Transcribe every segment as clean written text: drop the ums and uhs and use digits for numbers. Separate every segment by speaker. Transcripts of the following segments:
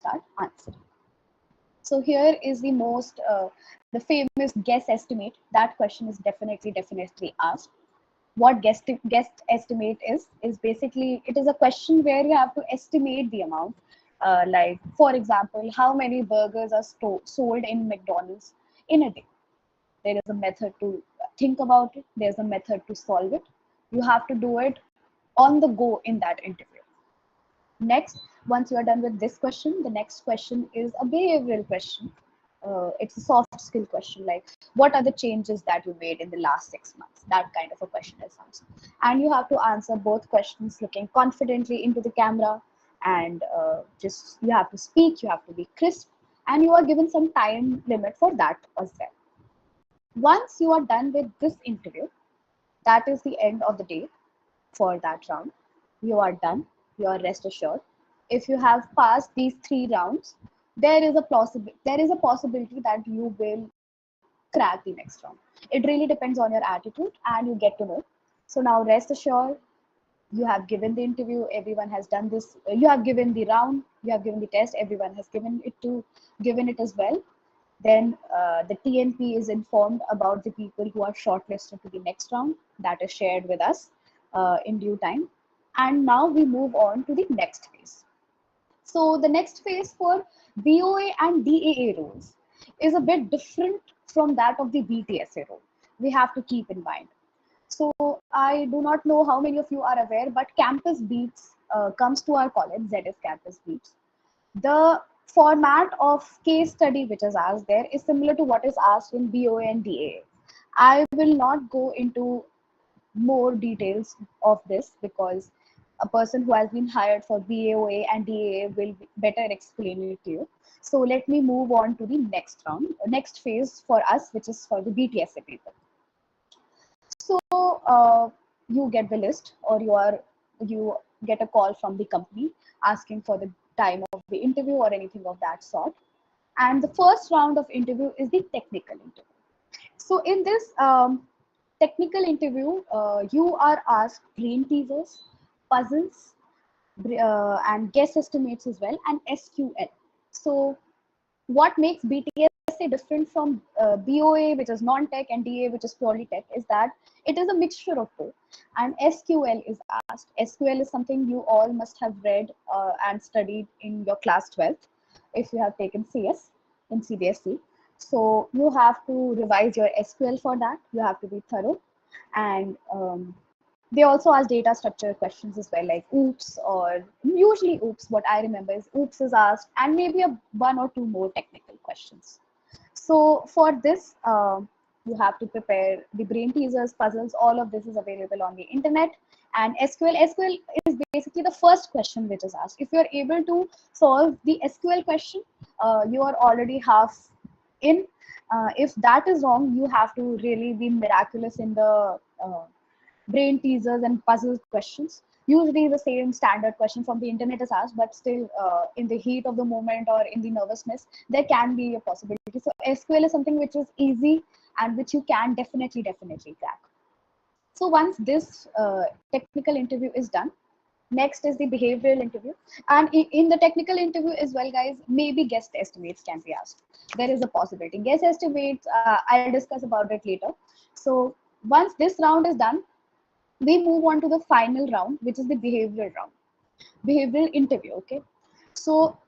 Speaker 1: start answering. So here is the the famous guess estimate. That question is definitely asked. What guest estimate is basically, it is a question where you have to estimate the amount. Like for example, how many burgers are sold in McDonald's in a day. There is a method to think about it. There's a method to solve it. You have to do it on the go in that interview. Next, once you are done with this question, the next question is a behavioral question. It's a soft skill question, like what are the changes that you made in the last 6 months? That kind of a question is asked. And you have to answer both questions looking confidently into the camera, and just you have to speak, you have to be crisp, and you are given some time limit for that as well. Once you are done with this interview, that is the end of the day for that round. You are done. You are rest assured. If you have passed these 3 rounds, there is a possibility that you will crack the next round. It really depends on your attitude, and you get to know. So now rest assured, you have given the interview. Everyone has done this. You have given the round. You have given the test. Everyone has given it as well. Then the TNP is informed about the people who are shortlisted to the next round. That is shared with us in due time. And now we move on to the next phase. So the next phase for BOA and DAA roles is a bit different from that of the BTSA role. We have to keep in mind. So I do not know how many of you are aware, but Campus Beats comes to our college, ZF Campus Beats. The format of case study which is asked there is similar to what is asked in BOA and DAA. I will not go into more details of this because a person who has been hired for BOA and DAA will better explain it to you. So let me move on to the next round, next phase for us, which is for the BTSA people. So you get the list, or you get a call from the company asking for the time of the interview or anything of that sort. And the first round of interview is the technical interview. So in this technical interview, you are asked brain teasers, puzzles, and guess estimates as well, and SQL. So what makes BTSA different from BOA, which is non-tech, and DA, which is purely tech, is that it is a mixture of both. And SQL is asked. SQL is something you all must have read and studied in your class 12th if you have taken CS in CBSE. So you have to revise your SQL for that. You have to be thorough. And they also ask data structure questions as well, like OOPS, or usually OOPS. What I remember is OOPS is asked, and maybe one or two more technical questions. So for this, you have to prepare the brain teasers, puzzles. All of this is available on the internet. And SQL is basically the first question which is asked. If you're able to solve the SQL question, you are already half in. If that is wrong, you have to really be miraculous in the brain teasers and puzzle questions. Usually the same standard question from the internet is asked, but still in the heat of the moment or in the nervousness, there can be a possibility. So SQL is something which is easy and which you can definitely crack. So once this technical interview is done, next is the behavioral interview. And in the technical interview as well, guys, maybe guess estimates can be asked. There is a possibility. Guess estimates, I'll discuss about it later. So once this round is done, we move on to the final round, which is the behavioral round, behavioral interview. Okay, so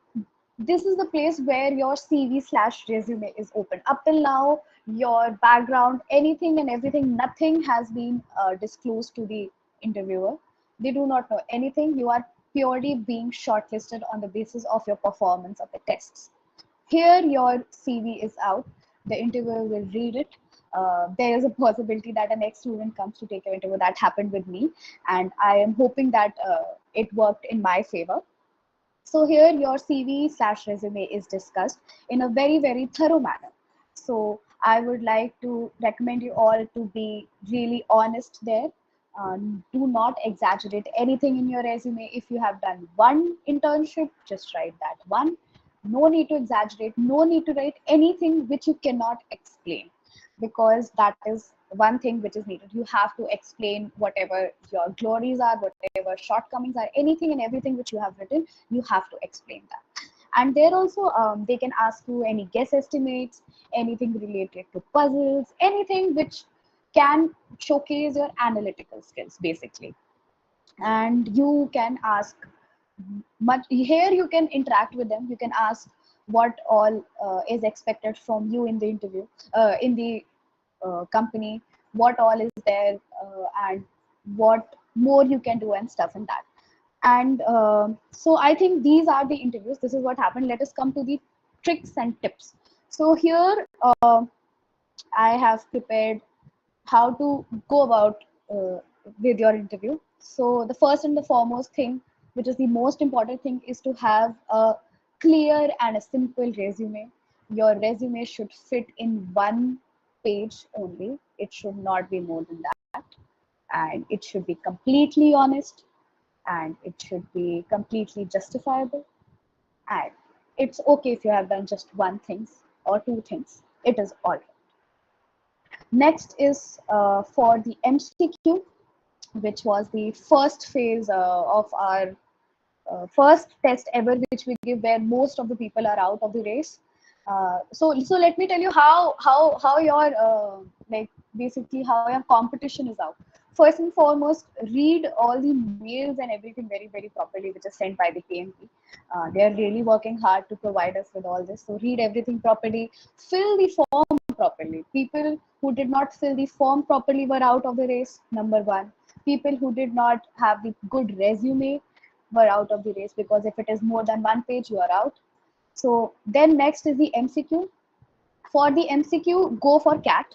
Speaker 1: this is the place where your CV/resume is open. Up till now, your background, anything and everything, nothing has been disclosed to the interviewer. They do not know anything. You are purely being shortlisted on the basis of your performance of the tests. Here your CV is out. The interviewer will read it. There is a possibility that an ex-student comes to take your interview. That happened with me, and I am hoping that it worked in my favor. So here your CV/resume is discussed in a very thorough manner. So I would like to recommend you all to be really honest there. Do not exaggerate anything in your resume. If you have done one internship, just write that one. No need to exaggerate. No need to write anything which you cannot explain, because that is one thing which is needed. You have to explain whatever your glories are, whatever shortcomings are, anything and everything which you have written, you have to explain that. And there also they can ask you any guess estimates, anything related to puzzles, anything which can showcase your analytical skills basically. And you can ask much here, you can interact with them, you can ask what all is expected from you in the interview, in the company, what all is there, and what more you can do and stuff and that. And so I think these are the interviews, this is what happened. Let us come to the tricks and tips. So here I have prepared how to go about with your interview. So the first and the foremost thing, which is the most important thing, is to have a clear and a simple resume. Your resume should fit in one page only. It should not be more than that. And it should be completely honest, and it should be completely justifiable. And it's okay if you have done just one thing or two things. It is all right. Next is for the MCQ, which was the first phase of our first test ever, which we give where most of the people are out of the race. So let me tell you how your like basically how your competition is out. First and foremost, read all the mails and everything very properly, which is sent by the KMP. They are really working hard to provide us with all this. So read everything properly, fill the form properly. People who did not fill the form properly were out of the race. Number one, people who did not have the good resume were out of the race, because if it is more than one page, you are out. So then next is the MCQ. For the MCQ, go for CAT.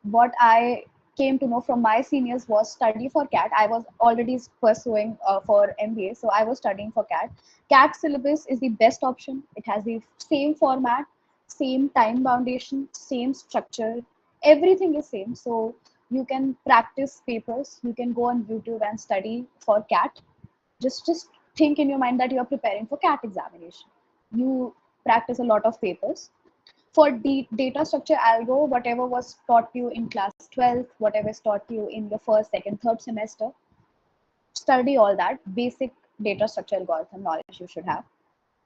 Speaker 1: What I came to know from my seniors was study for CAT. I was already pursuing for MBA, so I was studying for CAT. CAT syllabus is the best option. It has the same format, same time foundation, same structure. Everything is same. So you can practice papers. You can go on YouTube and study for CAT. Just think in your mind that you are preparing for CAT examination. You practice a lot of papers. For data structure algo, whatever was taught you in class 12th, whatever is taught you in your first, second, third semester, study all that. Basic data structure algorithm knowledge you should have.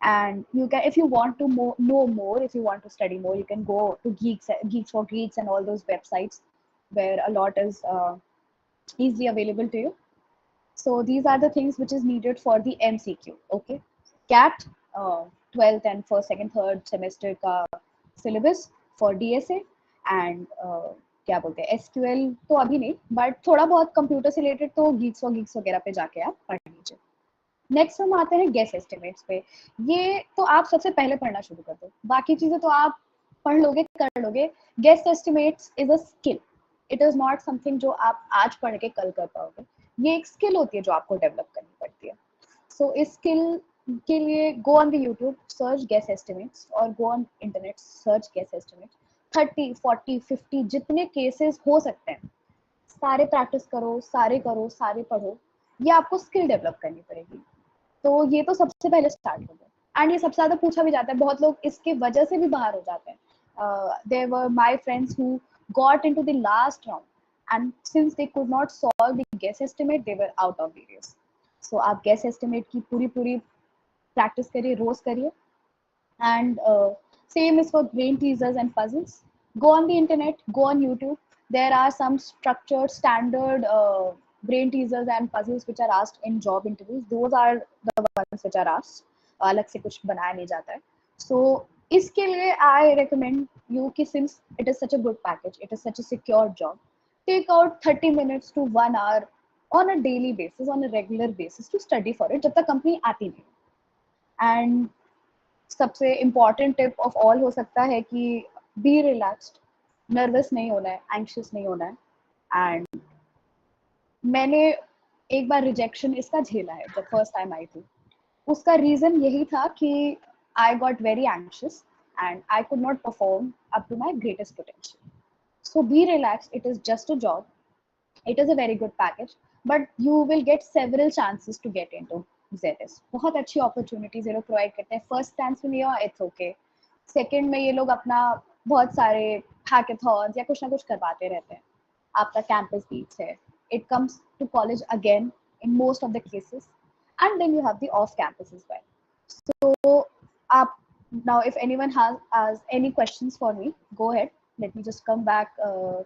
Speaker 1: And you can, if you want to know more, if you want to study more, you can go to Geeks for Greeks and all those websites where a lot is easily available to you. So these are the things which is needed for the MCQ. Okay, CAT 12th and first, second, third semester का syllabus for DSA, and क्या बोलते हैं SQL तो अभी नहीं, but थोड़ा बहुत computer से रिलेटेड तो Geeks for Geeks वगैरह पे जाके आप पढ़ लीजिए. नेक्स्ट हम आते हैं गेस एस्टिमेट्स पे. ये तो आप सबसे पहले पढ़ना शुरू कर दो, बाकी चीजें तो आप पढ़ लोगे, कर लोगे. Guess estimates is a skill. It is not something जो आप आज पढ़ के कल कर पाओगे. ये एक स्किल होती है जो आपको डेवलप करनी पड़ती है. सो इस स्किल के लिए go on the YouTube, search guesstimates, और go on internet, search guesstimates. 30, 40, 50 जितने केसेस हो सकते हैं सारे प्रैक्टिस करो, सारे करो, सारे पढ़ो. ये आपको स्किल डेवलप करनी पड़ेगी. तो ये तो सबसे पहले स्टार्ट कर दो. एंड ये सबसे ज्यादा पूछा भी जाता है, बहुत लोग इसके वजह से भी बाहर हो जाते हैं. There were my friends who got into the last round, and since they could not solve the guesstimate, they were out of the race. So आप गेस एस्टिमेट की पूरी प्रैक्टिस करिए, रोज करिए. And same is for brain teasers and puzzles. Go on the internet, go on YouTube. There are some structured standard brain teasers and puzzles which are asked in job interviews. Those are the ones which are asked. अलग से कुछ बनाया नहीं जाता है. So इसके लिए I recommend you कि since it is such a good package, it is such a secure job, take out 30 minutes to 1 hour on a daily basis, on a regular basis to study for it जब तक company आती नहीं. And सबसे important tip of all हो सकता है कि B relaxed, nervous नहीं होना है, एंग्शियस नहीं होना है. एंड मैंने एक बार रिजेक्शन इसका झेला है जब फर्स्ट टाइम आई थी. उसका रीजन यही था कि I got very anxious and I could not perform up to my greatest potential. So be relaxed, it is just a job, it is a very good package, but you will get several chances to get into ZS. बहुत अच्छी opportunities ये लोग provide करते हैं. First chance में नहीं हुआ, it's okay. Second में ये लोग अपना बहुत सारे hackathons या कुछ ना कुछ करवाते रहते हैं. आपका campus beats है. It comes to college again in most of the cases, and then you have the off campus as well. So now if anyone has any questions for me, go ahead. Let me just come back to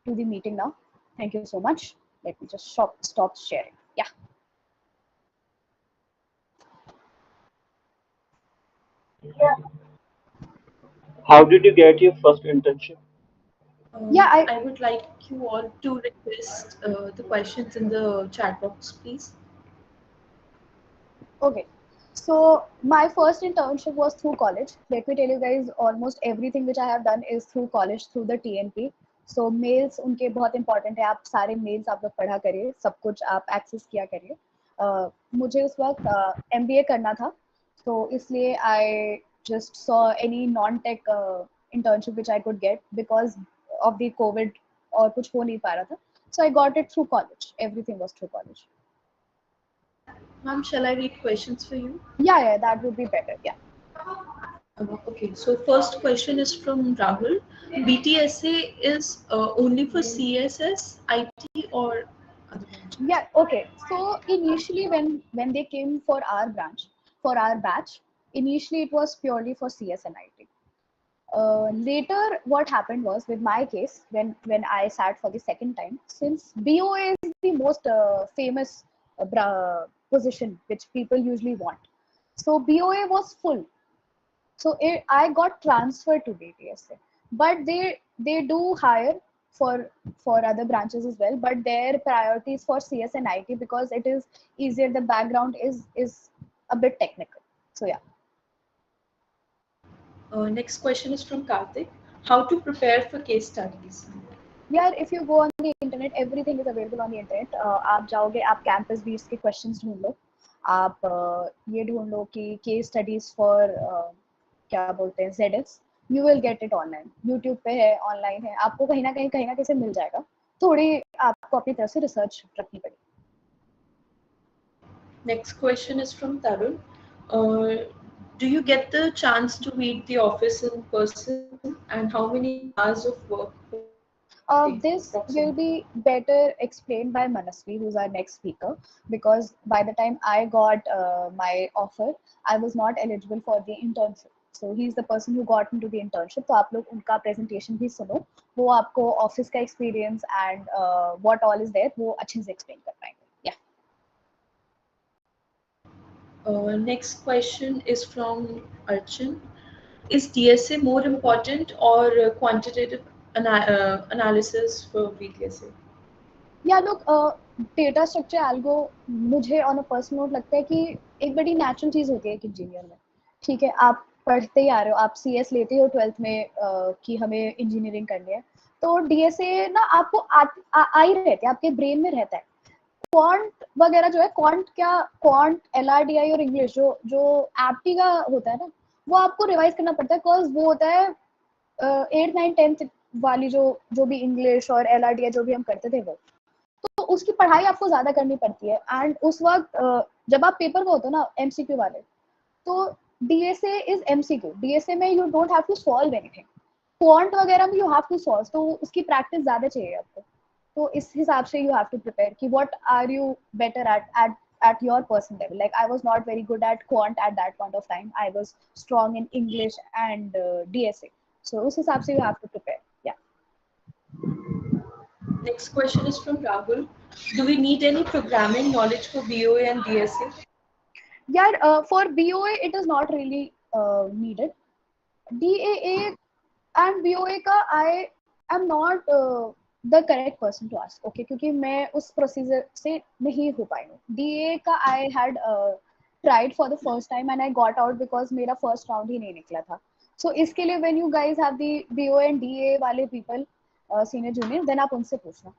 Speaker 1: the meeting now. Thank you so much. Let me just stop sharing. Yeah.
Speaker 2: How did you get your first internship?
Speaker 1: Yeah,
Speaker 3: I would like you all to request the questions in the chat box, please.
Speaker 1: okay. So my first internship was through college. Let me tell you guys, almost everything which I have done is through college, through the TNP. So mails उनके बहुत important है, आप सारे mails आप लोग पढ़ा करिए, सब कुछ आप एक्सेस किया करिए। मुझे उस वक्त MBA करना था, तो इसलिए I just saw any non-tech internship which I could get because of the COVID और कुछ हो नहीं पा रहा था. So I got it through college. Everything was through college.
Speaker 3: Ma'am, shall I read questions for you?
Speaker 1: Yeah, that would be better. Yeah.
Speaker 3: Okay, so first question is from Rahul. BTSA is only for CSS, IT, or other branches?
Speaker 1: Yeah, okay. So initially when they came for our branch, for our batch, initially it was purely for CS and IT. Later, what happened was with my case, when I sat for the second time, since BOA is the most famous position which people usually want, so BOA was full. So I got transferred to BTSA, but they do hire for other branches as well, but their priorities for CS and IT because it is easier. The background is a bit technical. So yeah.
Speaker 3: Next question is from Karthik. How to prepare for case studies?
Speaker 1: यार if you go on the internet, everything is available on the internet. आप जाओगे, आप campus beats के questions ढूंढ लो, आप ये ढूंढ लो कि case studies for क्या बोलते हैं ZX, you will get it online. YouTube पे है, online है, आपको कहीं ना कहीं से मिल जाएगा. थोड़ी आपको अपनी तरफ से research रखनी पड़ेगी.
Speaker 3: Next question is from Tarun. Do you get the chance to meet the office in person, and how many hours of work per day
Speaker 1: This
Speaker 3: approximately?
Speaker 1: will be better explained by Manasvi, who's our next speaker, because by the time I got my offer, I was not eligible for the internship. So he's the person who got into the internship. तो आप लोग उनका presentation भी सुनो, वो आपको office का experience and what all is there वो अच्छे से explain कर पाएंगे. Yeah.
Speaker 3: Next question is from Archon. Is DSA more important or quantitative analysis for VTSA?
Speaker 1: या लोग डेटा स्ट्रक्चर एल्गो मुझे ऑन अ पर्सनल नोट लगता है कि एक बड़ी नेचुरल चीज होती है एक इंजीनियर में. ठीक है, आप पढ़ते ही आ रहे हो, आप CS लेते हो 12th में कि हमें इंजीनियरिंग करनी है, तो DSA ना आपको आ ही रहते हैं, आपके ब्रेन में रहता है. क्वांट वगैरह जो है, क्वांट LRDI और इंग्लिश जो एप्टी का होता है ना, वो आपको रिवाइज करना पड़ता है बिकॉज वो होता है 8th 9th 10th वाली जो भी इंग्लिश और LRDI जो भी हम करते थे वो, तो उसकी पढ़ाई आपको ज्यादा करनी पड़ती है. एंड उस वक्त जब आप पेपर में होते हो ना MCQ वाले, तो DSA इज MCQ. DSA में you don't have to solve anything. Quant वगैरह में यू हैव टू सॉल्व, तो उसकी प्रैक्टिस ज्यादा चाहिए आपको. तो इस हिसाब से यू हैव टू प्रिपेयर कि what are you better at your personal level. Like I was not very good at quant at that point of time. I was strong in English and DSA. So उस हिसाब से you have to prepare. Yeah.
Speaker 3: Next question is from Rahul. Do we need any programming knowledge for BOA and DSA?
Speaker 1: Yeah, for BOA it is not really needed. DAA and BOA का I am not the correct person to ask. Okay, क्योंकि मैं उस procedure से नहीं हो पाई हूँ. DAA का I had tried for the first time and I got out because मेरा first round ही नहीं निकला था. So इसके लिए when you guys have the BOA and DAA वाले people senior junior, then आप उनसे पूछना.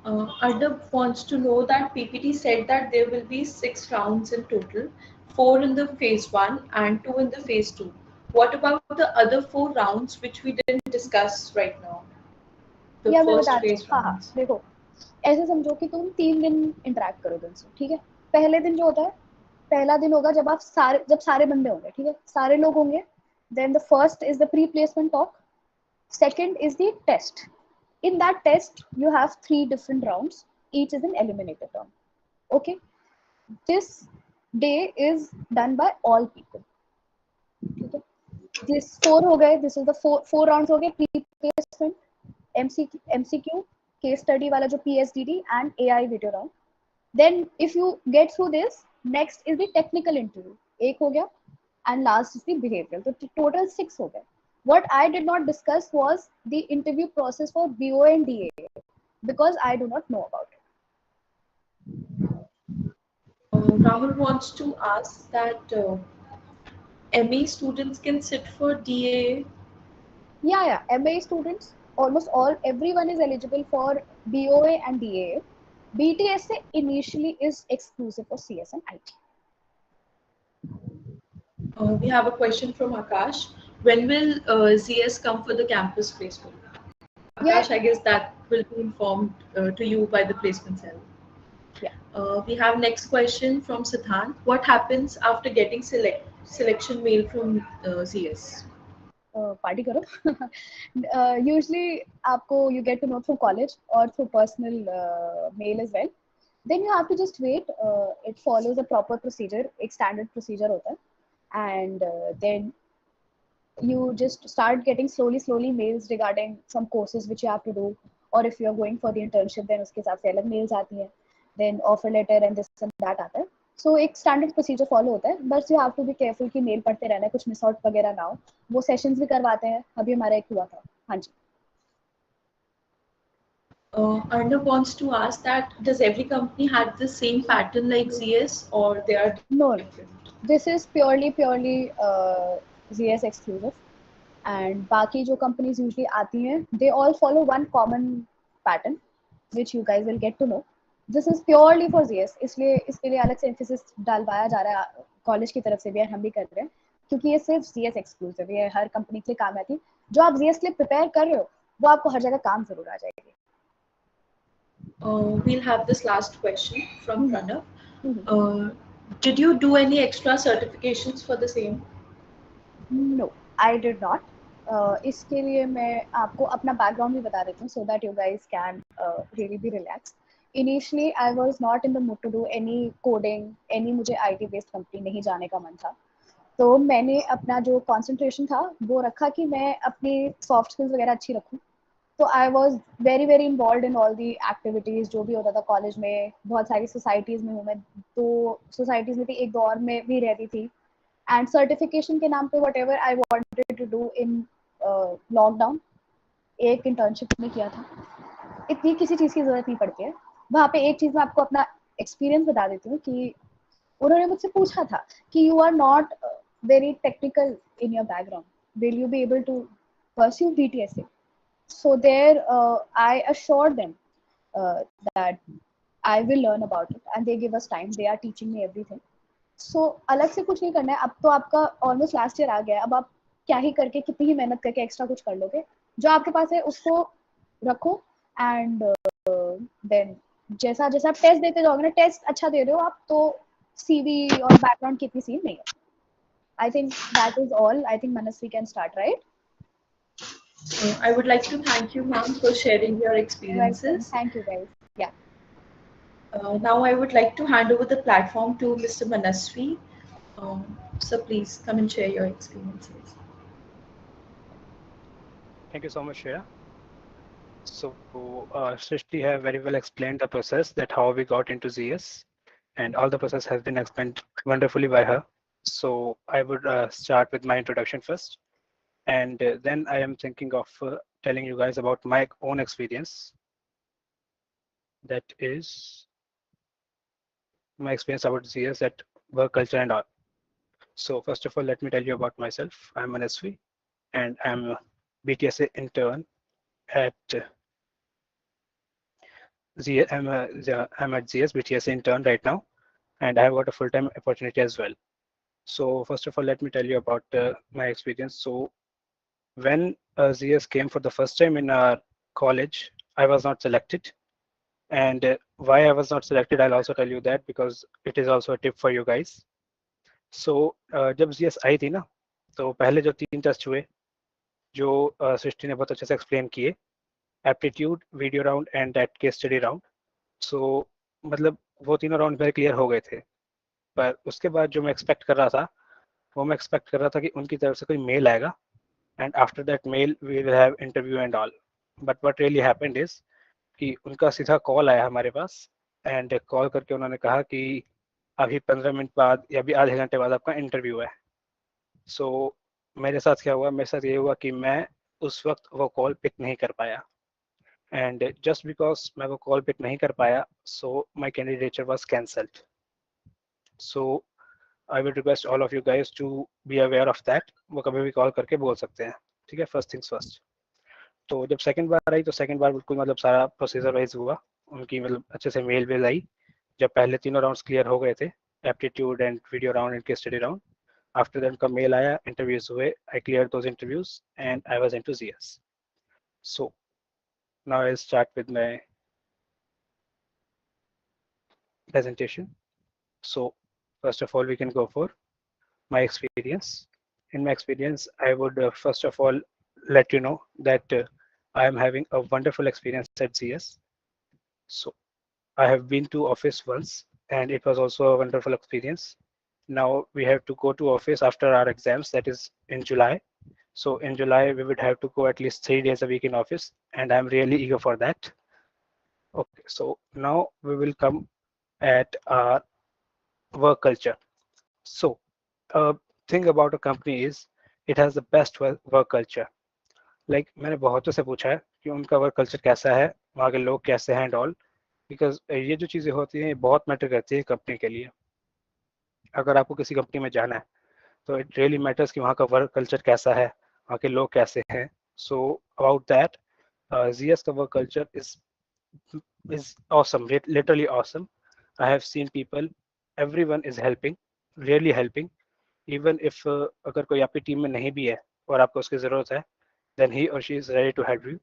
Speaker 3: Ardab wants to know that PPT said that there will be 6 rounds in total, 4 in the phase 1 and 2 in the phase 2. What about the other 4 rounds which we didn't discuss right now? The
Speaker 1: या मैं
Speaker 3: first
Speaker 1: बताती हूँ.
Speaker 3: phase
Speaker 1: हाँ
Speaker 3: rounds.
Speaker 1: देखो, ऐसे समझो कि तुम 3 दिन इंटरेक्ट करोगे उनसे. ठीक है, पहले दिन जो होता है, पहला दिन होगा जब सारे बंदे होंगे. ठीक है, सारे लोग होंगे. Then the first is the pre-placement talk. Second is the test. In that test, you have 3 different rounds. Each is an eliminator round. Okay. This day is done by all people. ठीक है, this 4 हो गए, this is the four rounds हो गए, pre-placement, MCQ, case study वाला जो PSDD and AI video round. Then if you get through this, next is the technical interview, एक हो गया, and last is the behavioral. So total 6 हो गए. What I did not discuss was the interview process for BOA and DA because I do not know about it.
Speaker 3: Rahul wants to ask that ME students can sit for DA.
Speaker 1: Yeah, MA students, almost everyone is eligible for BOA and DA. BTSA initially is exclusive for CS and IT.
Speaker 3: We have a question from Akash. When will ZS come for the campus placement? Akash, I guess that will be informed to you by the placement cell.
Speaker 1: Yeah.
Speaker 3: We have next question from Siddhant. What happens after getting selection mail from ZS?
Speaker 1: Party करो. Usually आपको you get to know through college or through personal mail as well. Then you have to just wait. It follows a proper procedure, एक standard procedure होता है, and then you just start getting slowly mails regarding some courses which you have to do, or if you are going for the internship then उसके हिसाब से अलग mails आती हैं, then offer letter and this and that आता है. So एक standard procedure follow होता है, but you have to be careful कि mail पढ़ते रहना है, कुछ miss out वगैरह ना हो. वो sessions भी करवाते हैं, अभी हमारा एक हुआ था. हाँ जी.
Speaker 3: Arnav wants to ask that does every company have the same pattern like ZS or they are
Speaker 1: No,
Speaker 3: different?
Speaker 1: this is purely ZS exclusive. And बाकी जो companies usually आती हैं, they all follow one common pattern, which you guys will get to know. This is purely for ZS, इसलिए इसके लिए अलग से emphasis डालवाया जा रहा है कॉलेज की तरफ से भी, और हम भी कर रहे हैं, क्योंकि ये सिर्फ ZS exclusive, ये हर कंपनी के लिए काम आती है. जो आप ZS के लिए प्रिपेयर कर रहे हो, वो आपको हर जगह काम जरूर आ जाएगी.
Speaker 3: We'll have this last question from Pranav. Did you do any extra certifications for the same?
Speaker 1: No, I did not. इसके लिए मैं आपको अपना बैकग्राउंड भी बता देती हूँ, so that you guys can really be relaxed. Initially, I was not in the mood to do any coding, any मुझे IT based company नहीं जाने का मन था. तो मैंने अपना जो concentration था वो रखा कि मैं अपनी soft skills वगैरह अच्छी रखूँ. तो I was very involve in all the activities, जो भी होता था कॉलेज में. बहुत सारी सोसाइटीज़ में हूँ मैं, 2 सोसाइटीज़ में थी, एक 2 और में भी रहती थी. एंड सर्टिफिकेशन के नाम पे whatever I wanted to do in lockdown, एक इंटर्नशिप में किया था. इतनी किसी चीज़ की ज़रूरत नहीं पड़ती है वहाँ पे. एक चीज़ मैं आपको अपना एक्सपीरियंस बता देती हूँ कि उन्होंने मुझसे पूछा था कि you are not very technical in your background, will you be able to pursue BTSA? So there I assured them that I will learn about it, and they give us time, they are teaching me everything. So अलग से कुछ नहीं करना है. अब तो आपका almost last year आ गया है, अब आप क्या ही करके कितनी ही मेहनत करके एक्स्ट्रा कुछ कर लोगे. जो आपके पास है उसको रखो, एंड देन जैसा जैसा आप टेस्ट देते जाओगे ना, टेस्ट अच्छा दे रहे हो आप तो CV और बैकग्राउंड की इतनी सीन नहीं है. I think that is all. I think Manasvi can start, right?
Speaker 3: I would like to thank you, ma'am, for sharing your
Speaker 1: Welcome.
Speaker 3: experiences.
Speaker 1: Thank you, guys. Yeah.
Speaker 3: Now I would like to hand over the platform to Mr. Manasvi. So please come and share your experiences.
Speaker 4: Thank you so much, Shreya. So Srishti have very well explained the process, that how we got into ZS, and all the process has been explained wonderfully by her. So I would start with my introduction first, and then I am thinking of telling you guys about my own experience. That is my experience about ZS, at work culture and all. So first of all, let me tell you about myself. I'm Manasvi, and I'm a BTSA intern at ZS. I'm at ZS BTSA intern right now, and I have got a full-time opportunity as well. So first of all, let me tell you about my experience. So when ZS came for the first time in our college, I was not selected. And why I was not selected, I'll also tell you that, because it is also a tip for you guys. So जब ZS आई थी ना, तो पहले जो 3 test हुए, जो सृष्टि ने बहुत अच्छे से एक्सप्लेन किए, aptitude, video round and that case study round. So मतलब वो तीनों राउंड मेरे क्लियर हो गए थे. पर उसके बाद जो मैं एक्सपेक्ट कर रहा था वो मैं एक्सपेक्ट कर रहा था कि उनकी तरफ से कोई मेल आएगा and after that mail we will have interview and all. But what really happened is कि उनका सीधा कॉल आया हमारे पास एंड कॉल करके उन्होंने कहा कि अभी 15 मिनट बाद या अभी आधे घंटे बाद आपका इंटरव्यू है। सो मेरे साथ क्या हुआ, मेरे साथ ये हुआ कि मैं उस वक्त वो कॉल पिक नहीं कर पाया एंड जस्ट बिकॉज मैं वो कॉल पिक नहीं कर पाया so my candidature was cancelled. So I will request all of you guys to be aware of that, वो कभी भी कॉल करके बोल सकते हैं, ठीक है। First things first. तो जब सेकंड बार आई तो सेकंड बार बिल्कुल मतलब सारा प्रोसीजर वाइज हुआ, उनकी मतलब अच्छे से मेल वेल आई। जब पहले तीनों राउंड्स क्लियर हो गए थे, aptitude and video round and case study round, after that उनका मेल आया, इंटरव्यूज हुए, I clear those interviews and I was into GS. So now I start with my presentation. So first of all we can go for my experience. In my experience I would first of all let you know that I am having a wonderful experience at ZS. So I have been to office once and it was also a wonderful experience. Now we have to go to office after our exams, that is in July. So in July we would have to go at least 3 days a week in office and I'm really eager for that. Okay, so now we will come at our work culture. So thing about a company is it has the best work culture. Like मैंने बहुतों से पूछा है कि उनका work culture कैसा है, वहाँ के लोग कैसे हैं एंड ऑल, बिकॉज ये जो चीज़ें होती हैं ये बहुत मैटर करती है कंपनी के लिए। अगर आपको किसी कंपनी में जाना है तो इट रियली मैटर्स कि वहाँ का वर्क कल्चर कैसा है, वहाँ के लोग कैसे हैं। सो अबाउट दैट जीएस का work culture is awesome, literally awesome. I have seen people, everyone is helping, really helping. Even if अगर कोई आपकी टीम में नहीं भी है और आपको उसकी ज़रूरत है, then he or she is ready to help you.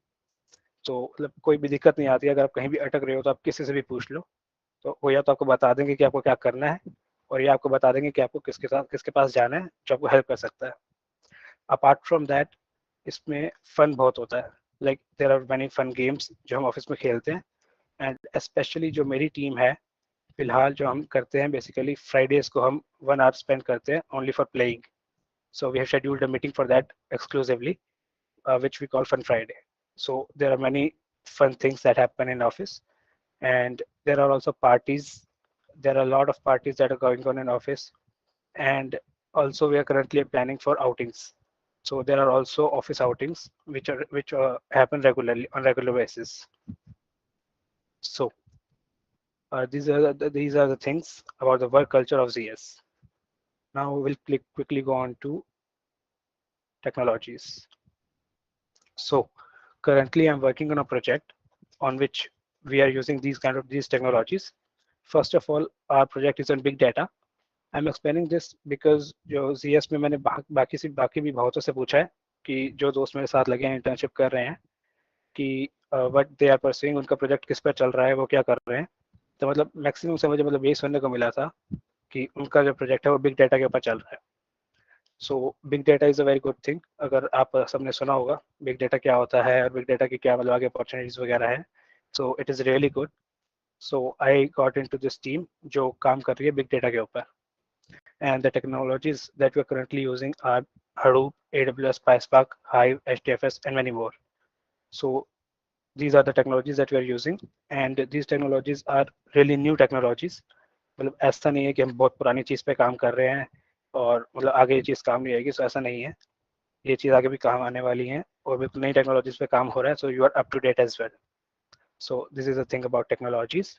Speaker 4: तो मतलब कोई भी दिक्कत नहीं आती, अगर आप कहीं भी अटक रहे हो तो आप किसी से भी पूछ लो, तो वो या तो आपको बता देंगे कि आपको क्या करना है और ये आपको बता देंगे कि आपको किसके पास जाना है जो आपको हेल्प कर सकता है। अपार्ट फ्रॉम दैट इसमें फन बहुत होता है, like there are many fun games जो हम ऑफिस में खेलते हैं एंड स्पेशली जो मेरी टीम है फिलहाल जो हम करते हैं बेसिकली फ्राइडेज को हम 1 hour स्पेंड करते हैं only for playing. So we have scheduled a meeting for that exclusively which we call Fun Friday. So there are many fun things that happen in office and there are also parties. There are a lot of parties that are going on in office and also we are currently planning for outings. So there are also office outings which happen regularly on regular basis. So these are the things about the work culture of ZS. Now we'll quickly go on to technologies. So currently I'm working on a project on which we are using these technologies. First of all, our project is on big data. I'm explaining this because जो ZS में मैंने बाकी भी बहुतों से पूछा है कि जो दोस्त मेरे साथ लगे हैं इंटर्नशिप कर रहे हैं कि what they are pursuing, उनका प्रोजेक्ट किस पर चल रहा है, वो क्या कर रहे हैं। तो मतलब मैक्सिमम से मुझे मतलब यही सुनने को मिला था कि उनका जो प्रोजेक्ट है वो बिग डाटा के ऊपर चल रहा है। So big data is a very good thing. अगर आप सबने सुना होगा बिग डाटा क्या होता है और बिग डाटा की क्या मतलब आगे अपॉर्चुनिटीज़ वगैरह है, so it is really good. So I got into this team जो काम कर रही है बिग डाटा के ऊपर and the technologies that we're currently using are Hadoop, AWS, PySpark, Hive, HDFS and many more. So these are the technologies that we are using and these technologies are really new technologies. मतलब ऐसा नहीं है कि हम बहुत पुरानी चीज़ पे काम कर रहे हैं और मतलब आगे ये चीज़ काम नहीं आएगी, सो ऐसा नहीं है, ये चीज़ आगे भी काम आने वाली है और बिल्कुल नई टेक्नोलॉजीज पे काम हो रहा है। So you are up to date as well. So this is a thing about technologies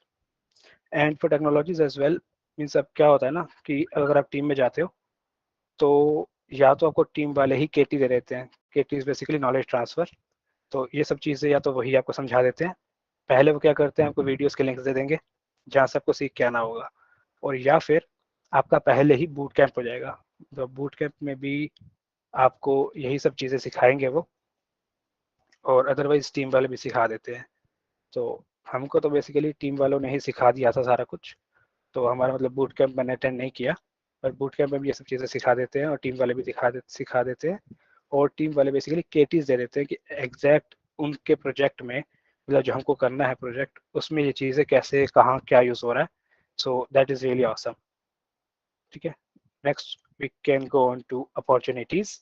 Speaker 4: and for technologies as well means अब क्या होता है ना कि अगर आप टीम में जाते हो तो या तो आपको टीम वाले ही केटी दे देते हैं, केटी इज बेसिकली नॉलेज ट्रांसफर। तो ये सब चीज़ें या तो वही आपको समझा देते हैं, पहले वो क्या करते हैं आपको वीडियोस के लिंक्स दे देंगे जहाँ से आपको सीख के आना होगा, और या फिर आपका पहले ही बूट कैंप हो जाएगा। तो बूट कैंप में भी आपको यही सब चीज़ें सिखाएंगे वो, और अदरवाइज टीम वाले भी सिखा देते हैं। तो हमको तो बेसिकली टीम वालों ने ही सिखा दिया था सारा कुछ, तो हमारा मतलब बूट कैंप मैंने अटेंड नहीं किया, पर बूट कैंप में भी ये सब चीज़ें सिखा देते हैं और टीम वाले भी सिखा देते हैं। और टीम वाले बेसिकली केटीज दे देते हैं कि एग्जैक्ट उनके प्रोजेक्ट में मतलब जो हमको करना है प्रोजेक्ट उसमें ये चीज़ें कैसे कहाँ क्या यूज़ हो रहा है। So that is really awesome. Okay. Next, we can go on to opportunities.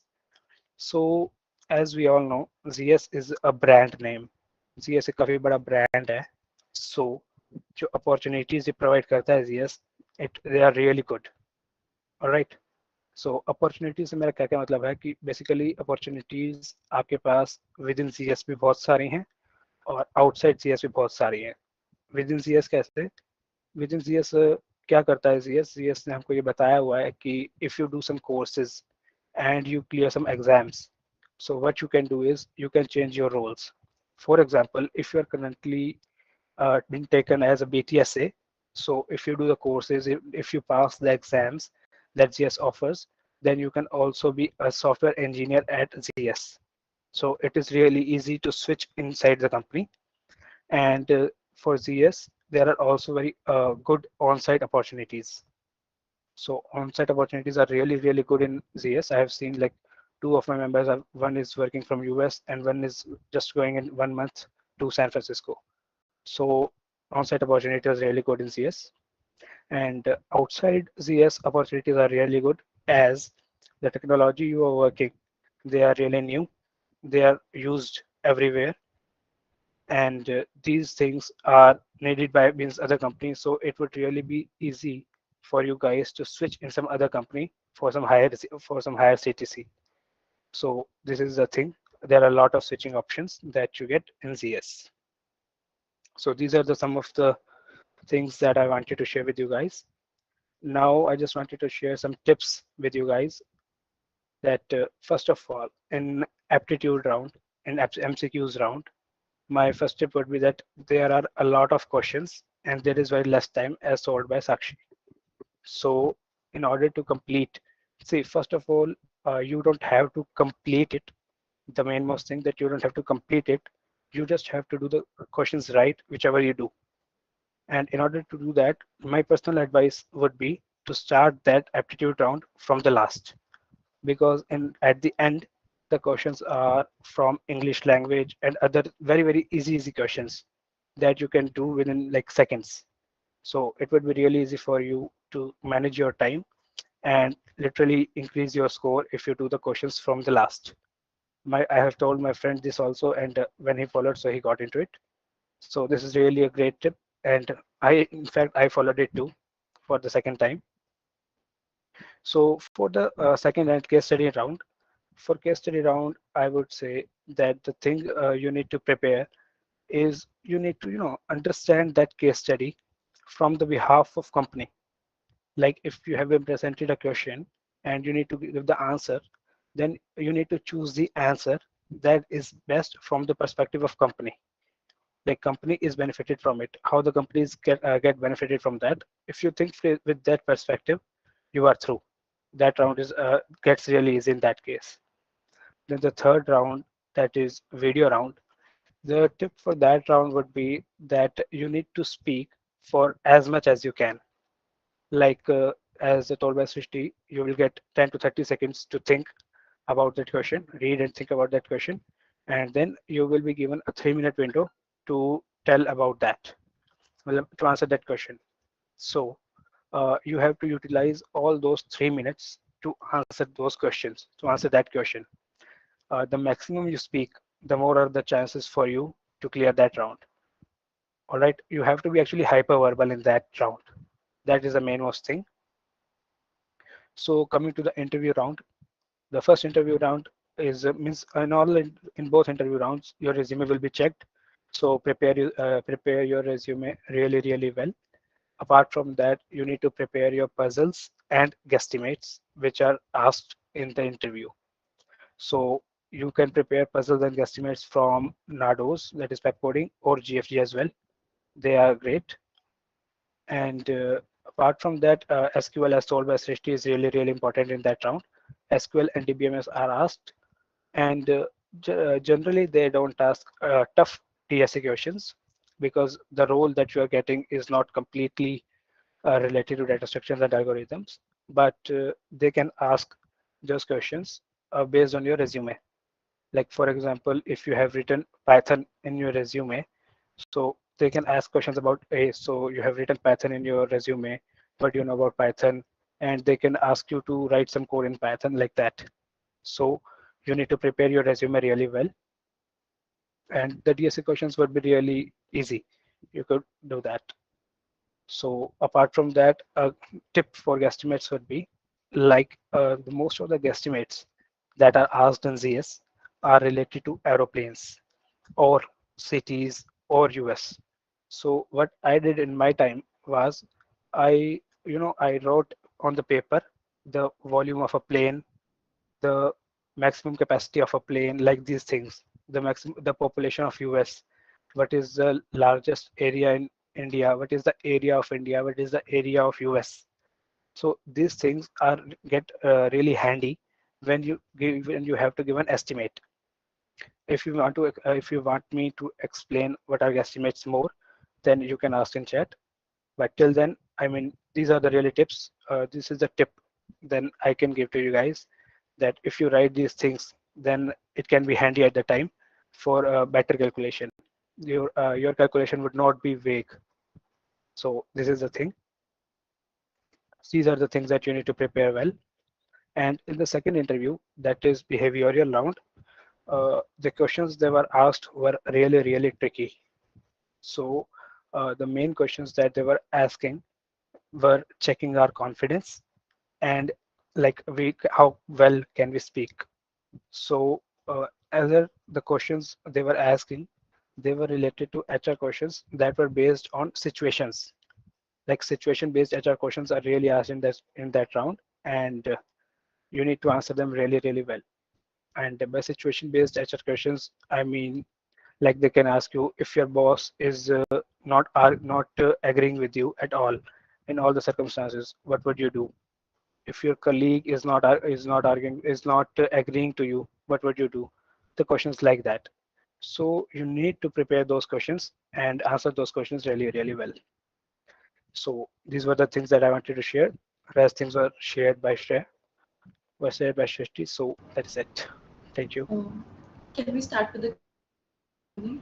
Speaker 4: So as we all know, ZS is a brand name. ZS एक काफी बड़ा brand है. So जो opportunities ये provide करता है ZS, they are really good. Alright. So opportunities से मेरा क्या क्या मतलब है कि basically opportunities आपके पास within ZS भी बहुत सारी हैं और outside ZS भी बहुत सारी हैं. Within ZS कैसे? Within ZS क्या करता है ZS ने हमको ये बताया हुआ है कि if you do some courses and you clear some exams, so what you can do is you can change your roles. For example, if you are currently being taken as a BTSA, so if you do the courses, if you pass the exams that ZS offers, then you can also be a software engineer at ZS. So it is really easy to switch inside the company. And for ZS, there are also very good on-site opportunities. So on-site opportunities are really, really good in ZS. I have seen like two of my members, one is working from US and one is just going in 1 month to San Francisco. So on-site opportunities are really good in ZS. And outside ZS, opportunities are really good as the technology you are working, they are really new. They are used everywhere. And these things are needed by means other companies. So it would really be easy for you guys to switch in some other company for some higher CTC. So this is the thing. There are a lot of switching options that you get in ZS. So these are some of the things that I wanted to share with you guys. Now I just wanted to share some tips with you guys that first of all, in aptitude round, in MCQs round, my first tip would be that there are a lot of questions and there is very less time as told by Sakshi. So in order to complete, see, first of all, you don't have to complete it. The main most thing that you don't have to complete it. You just have to do the questions right, whichever you do. And in order to do that, my personal advice would be to start that aptitude round from the last, because at the end, the questions are from English language and other very, very easy questions that you can do within like seconds. So it would be really easy for you to manage your time and literally increase your score if you do the questions from the last. I have told my friend this also, and when he followed, so he got into it. So this is really a great tip, and in fact, I followed it too for the second time. So for the second and case study round, for case study round, I would say that the thing you need to prepare is you need to understand that case study from the behalf of company. Like if you have been presented a question and you need to give the answer, then you need to choose the answer that is best from the perspective of company. Like company is benefited from it, how the companies get benefited from that. If you think with that perspective, you are through. That round is gets really easy in that case. Then the third round, that is video round. The tip for that round would be that you need to speak for as much as you can. Like as told by Srishti, you will get 10 to 30 seconds to think about that question, read and think about that question, and then you will be given a 3-minute window to tell about that, to answer that question. So you have to utilize all those 3 minutes to answer those questions, to answer that question. The maximum you speak, the more are the chances for you to clear that round. All right, you have to be actually hyper-verbal in that round. That is the main most thing. So coming to the interview round, the first interview round is means in both interview rounds, your resume will be checked. So prepare your resume really well. Apart from that, you need to prepare your puzzles and guesstimates, which are asked in the interview. So you can prepare puzzles and guesstimates from Nardos, that is pep coding, or GFG as well. They are great. And apart from that, SQL, as told by Srishti, is really important in that round. SQL and DBMS are asked, and generally they don't ask tough TSA questions, because the role that you are getting is not completely related to data structures and algorithms, but they can ask those questions based on your resume. Like for example, if you have written Python in your resume, so they can ask questions about, so you have written Python in your resume, what do you know about Python, and they can ask you to write some code in Python like that. So you need to prepare your resume really well, and the DSA questions would be really easy. You could do that. So apart from that, a tip for guesstimates would be like the most of the guesstimates that are asked in ZS are related to aeroplanes or cities or US. So what I did in my time was I wrote on the paper the volume of a plane, the maximum capacity of a plane, like these things, the population of US, what is the largest area in India, what is the area of India, what is the area of US. So these things are get really handy when you have to give an estimate. If you want me to explain what are estimates more, then you can ask in chat. But till then, I mean, these are the really tips. This is the tip then I can give to you guys, that if you write these things, then it can be handy at the time for a better calculation. Your calculation would not be vague. So this is the thing. These are the things that you need to prepare well. And in the second interview, that is behavioral round, the questions they were asked were really, really tricky. So the main questions that they were asking were checking our confidence and like how well can we speak. So other the questions they were asking, they were related to HR questions that were based on situations. Like situation based HR questions are really asked in that round, and you need to answer them really, really well. And by situation based HR questions, I mean, like they can ask you if your boss is not agreeing with you at all in all the circumstances, what would you do? If your colleague is not agreeing to you, what would you do? The questions like that. So you need to prepare those questions and answer those questions really, really well. So these were the things that I wanted to share. Rest things were shared by Shrishti. So that is it. Thank you.
Speaker 3: Can we start with the Q&A?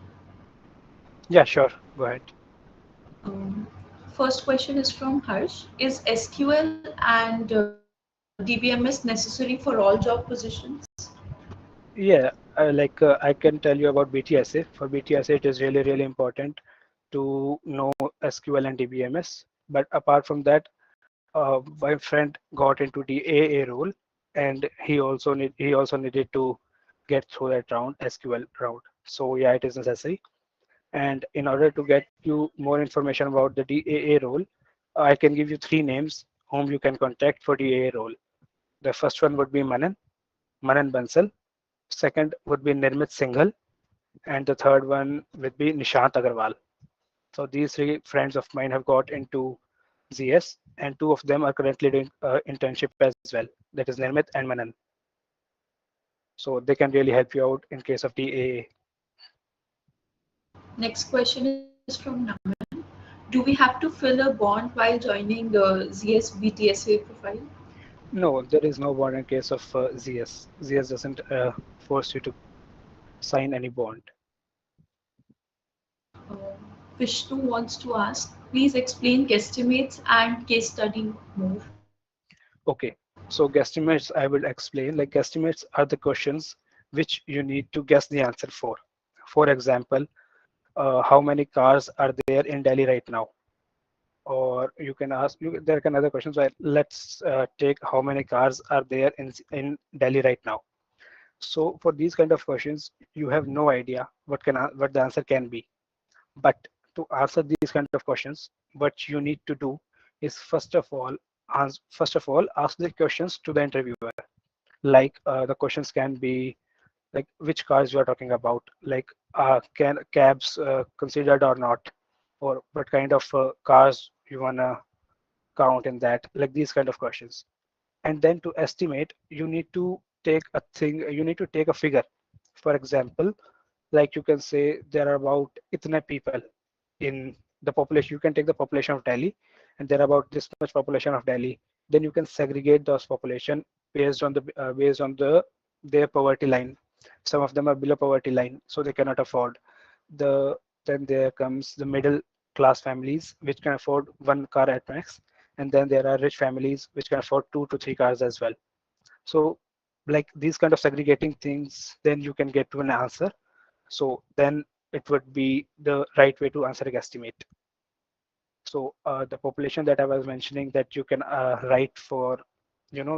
Speaker 4: Yeah, sure. Go ahead.
Speaker 3: First question is from Harsh. Is SQL and DBMS necessary for all job positions?
Speaker 4: Yeah, I can tell you about BTSA. For BTSA, it is really, really important to know SQL and DBMS. But apart from that, my friend got into the AA role, and he also needed to get through that round, SQL round. So yeah, it is necessary. And in order to get you more information about the DAA role, I can give you three names whom you can contact for DAA role. The first one would be Manan Bansal. Second would be Nirmit Singhal, and the third one would be Nishant Agarwal. So these three friends of mine have got into ZS, and two of them are currently doing internship as well. That is Nirmit and Manan. So they can really help you out in case of DAA.
Speaker 3: Next question is from Naman. Do we have to fill a bond while joining ZS BTSA profile?
Speaker 4: No, there is no bond in case of ZS. ZS doesn't force you to sign any bond.
Speaker 3: Uh, Vishnu wants to ask, please explain guesstimates and case study more.
Speaker 4: Okay, so guesstimates I will explain. Like guesstimates are the questions which you need to guess the answer for. For example, how many cars are there in Delhi right now? Or you can ask, there can other questions. Like, let's take how many cars are there in Delhi right now. So for these kind of questions, you have no idea what the answer can be. But to answer these kind of questions, what you need to do is first of all ask the questions to the interviewer. Like the questions can be like which cars you are talking about, like can cabs considered or not, or what kind of cars you wanna count in that, like these kind of questions. And then to estimate, you need to take a figure. For example, like you can say there are about itne people in the population. You can take the population of Delhi, and there are about this much population of Delhi. Then you can segregate those population based on their poverty line. Some of them are below poverty line, so they cannot afford. Then there comes the middle class families which can afford one car at max, and then there are rich families which can afford 2 to 3 cars as well. So like these kind of segregating things, then you can get to an answer. So then it would be the right way to answer a guesstimate. So the population that I was mentioning that you can write for,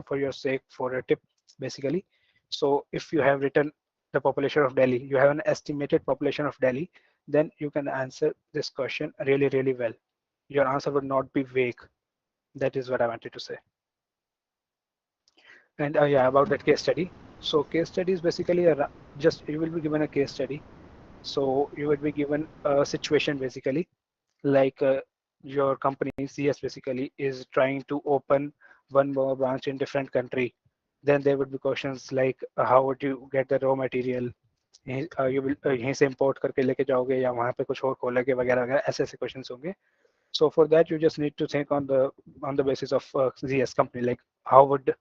Speaker 4: for your sake, for a tip, basically. So if you have written the population of Delhi, you have an estimated population of Delhi, then you can answer this question really, really well. Your answer would not be vague. That is what I wanted to say. And yeah, about that case study. So case study is basically just you will be given a case study. So you would be given a situation basically, like your company CS basically is trying to open one more branch in different country. Then there would be questions like how would you get the raw material? You will यहीं से import करके लेके जाओगे या वहाँ पे कुछ और खोलोगे वगैरह वगैरह ऐसे ऐसे questions होंगे. So for that you just need to think on the basis of ZS company, like how would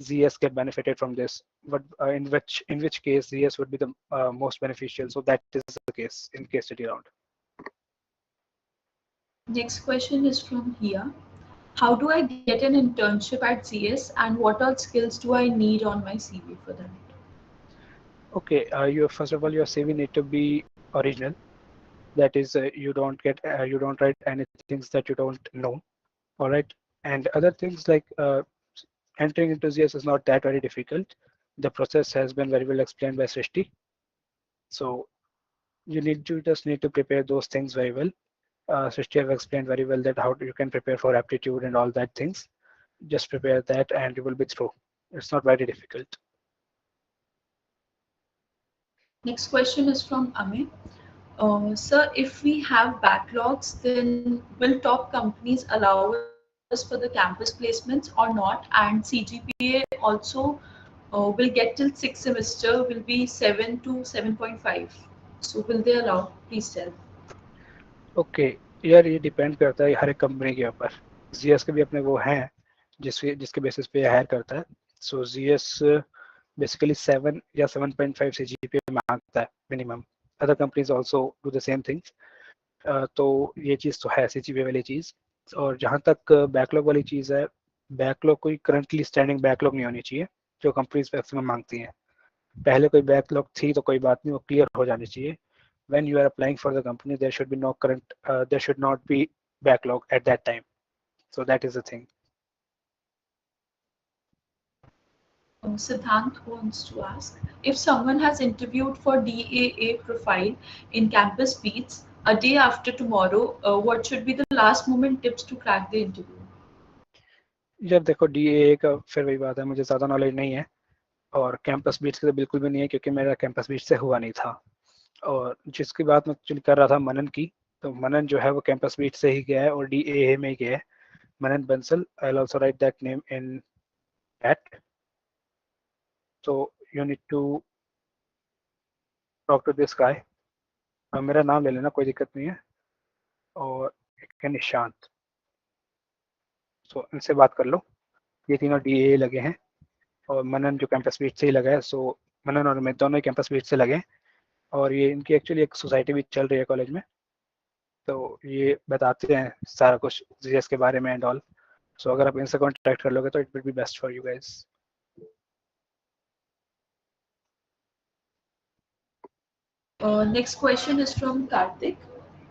Speaker 4: ZS get benefited from this, but in which case ZS would be the most beneficial. So that is the case in case study round.
Speaker 3: Next question is from Hia. How do I get an internship at ZS and what all skills do I need on my CV for that?
Speaker 4: Okay, you first of all your CV need to be original. That is, you don't write anything that you don't know. All right, and other things like entering into ZS is not that very difficult. The process has been very well explained by Srishti. So you just need to prepare those things very well. Srishti have explained very well that how you can prepare for aptitude and all that things. Just prepare that and you will be through. It's not very difficult.
Speaker 3: Next question is from Amit. Sir, if we have backlogs, then will top companies allow us for the campus placements or not? And CGPA also will get till 6th semester, will be 7 to 7.5. So will they allow? Please tell.
Speaker 4: Okay यार, ये depend करता है हर एक company के ऊपर. GS के भी अपने वो हैं जिसके बेसिस पे हायर करता है. सो जीएस बेसिकली 7 या 7.5 से जीपीए मांगता है minimum. Other companies also do the same things. तो ये चीज़ तो है सीजीपीए वाली चीज़. और जहाँ तक बैकलॉग वाली चीज़ है, बैकलॉग कोई करंटली स्टैंडिंग बैकलॉग नहीं होनी चाहिए जो कंपनीज मैक्सिमम मांगती हैं. पहले कोई बैकलॉग थी तो कोई बात नहीं, वो क्लियर हो जानी चाहिए. When you are applying for the company, there should be no current, there should not be backlog at that time. So that is the thing.
Speaker 3: Siddhant wants to ask, if someone has interviewed for DAA profile in Campus Beats a day after tomorrow, what should be the last moment tips to crack the interview?
Speaker 4: यार देखो, DAA का फिर वही बात है, मुझे ज़्यादा knowledge नहीं है और कैंपस बीट्स की तो बिल्कुल भी नहीं है क्योंकि मेरा कैंपस बीट्स से हुआ नहीं था. और जिसकी बात मैं एक्चुअली कर रहा था मनन की, तो मनन जो है वो कैंपस बीट से ही गया है और DAA में ही गया है. Manan Bansal, I will also write that name in chat. So you need to talk to this guy. मेरा नाम ले लेना, कोई दिक्कत नहीं है. और एक है निशांत. सो इनसे बात कर लो. ये तीनों DAA लगे हैं और मनन जो कैंपस बीट से ही लगा है. सो मनन और मैं दोनों ही कैंपस बीट से लगे हैं और ये इनकी एक्चुअली एक सोसाइटी भी चल रही है कॉलेज में, तो ये बताते हैं सारा कुछ जीएस के बारे में एंड ऑल. सो अगर आप इनसे कॉन्टैक्ट कर लोगे तो it will be best for you guys.
Speaker 3: Next question is from Karthik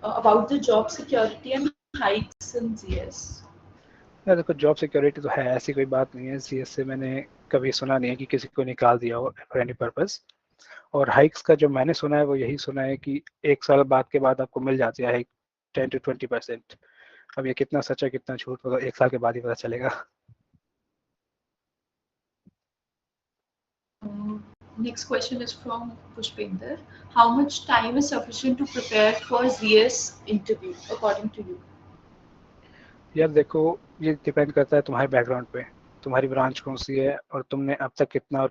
Speaker 3: about the job security and hikes in ZS.
Speaker 4: यार देखो, जॉब सिक्योरिटी तो है, ऐसी कोई बात नहीं है. जीएस से मैंने कभी सुना नहीं है कि किसी को निकाल दिया हो फॉर एनी पर्पस. और हाइक्स का जो मैंने सुना है वो यही सुना है कि 1 साल बाद के बाद आपको मिल जाती है 10 to 20%. अब ये कितना सच है कितना झूठ, तो 1 साल के बाद ही पता चलेगा.
Speaker 3: Next question is from Pushpinder. How much time is sufficient to prepare for ZS interview according to you?
Speaker 4: यार देखो, ये डिपेंड करता है तुम्हारे बैकग्राउंड पे, तुम्हारी ब्रांच कौन सी है और तुमने अब तक कितना.